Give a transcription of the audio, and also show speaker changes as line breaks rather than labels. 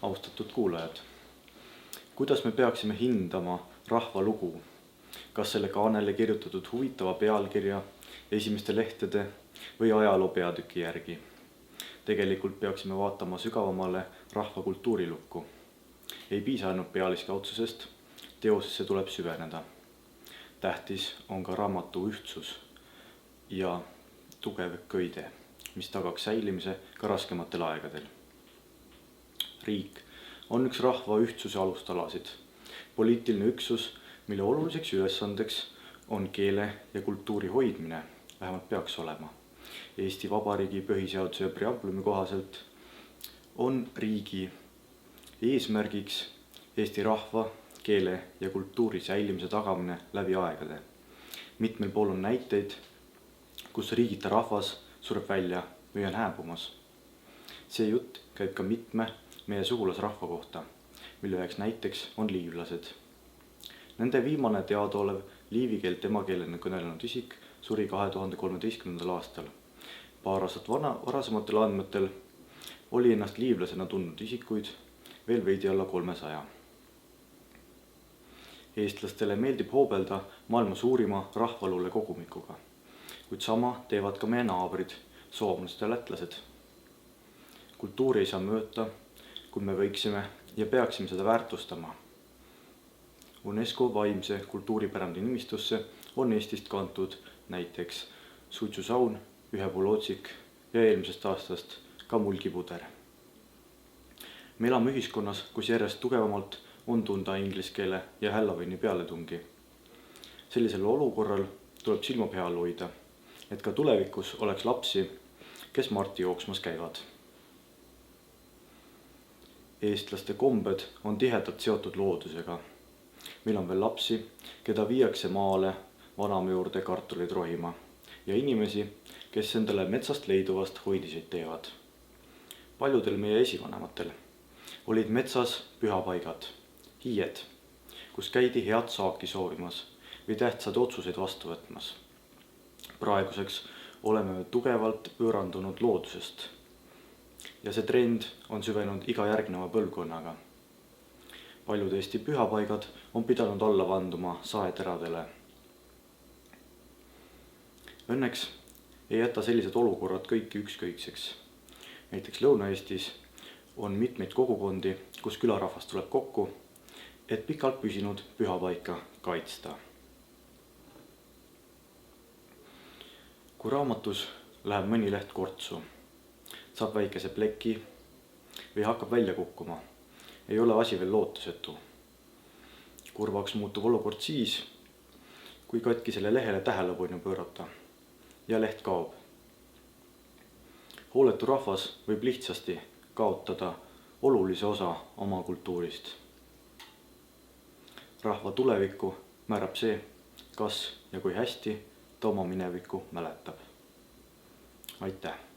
Austatud kuulajad, kuidas me peaksime hindama rahva lugu? Kas selle kaanele kirjutatud huvitava pealkirja, esimeste lehtede või ajaloo peatüki järgi? Tegelikult peaksime vaatama sügavamale rahva kultuurilukku. Ei piisa ainult pealiskaudsusest, teosesse tuleb süveneda. Tähtis on ka raamatu ühtsus ja tugev köide, mis tagaks säilimise ka raskematel aegadel. Riik on üks rahva ühtsuse alustalasid. Poliitiline üksus, mille oluliseks ülesandeks on keele ja kultuuri hoidmine, vähemalt peaks olema. Eesti Vabariigi põhiseaduse ja preambulumi kohaselt on riigi eesmärgiks Eesti rahva, keele ja kultuuri säilimise tagamine läbi aegade. Mitmel pool on näiteid, kus riigita rahvas sureb välja või on hääbumas. See jutt käib ka mitme meie sugulasrahva kohta, mille üheks näiteks on liivlased. Nende viimane teadaolev liivi keelt emakeelena kõnelenud isik suri 2013. aastal. Paar aastat varasematel andmetel oli ennast liivlasena tundnud isikuid veel veidi alla 300. Eestlastele meeldib hoobelda maailma suurima rahvaluule kogumikuga, kuid sama teevad ka meie naabrid, soomlased ja lätlased. Kultuuri ei saa mõõta, kui me võiksime ja peaksime seda väärtustama. UNESCO vaimse kultuuripärandi nimistusse on Eestist kantud näiteks suitsusaun, ühepolootsik ja eelmisest aastast ka mulgipuder. Me elame ühiskonnas, kus järjest tugevamalt on tunda inglise keele ja Halloweeni pealetungi. Sellisel olukorral tuleb silma peal hoida, et ka tulevikus oleks lapsi, kes Marti jooksmas käivad. Eestlaste kombed on tihedalt seotud loodusega. Meil on veel lapsi, keda viiakse maale vanaema juurde kartuleid rohima ja inimesi, kes endale metsast leiduvast hoidiseid teevad. Paljudel meie esivanematel olid metsas pühapaigad, hiied, kus käidi head saaki soovimas või tähtsad otsuseid vastu võtmas. Praeguseks oleme tugevalt pöörandunud loodusest ja see trend on süvenud iga järgneva põlvkonnaga. Paljud Eesti pühapaigad on pidanud alla vanduma saeteradele. Õnneks ei jäta sellised olukorrad kõiki ükskõikseks. Näiteks Lõuna-Eestis on mitmeid kogukondi, kus külarahvas tuleb kokku, et pikalt püsinud pühapaika kaitsta. Kui raamatus läheb mõni leht kortsu, saab väikese pleki või hakkab välja kukkuma, ei ole asi veel lootusetu. Kurvaks muutub olukord siis, kui katkisele lehele tähelepanu pöörata ja leht kaob. Hooletu rahvas võib lihtsasti kaotada olulise osa oma kultuurist. Rahva tulevikku määrab see, kas ja kui hästi ta oma minevikku mäletab. Aitäh!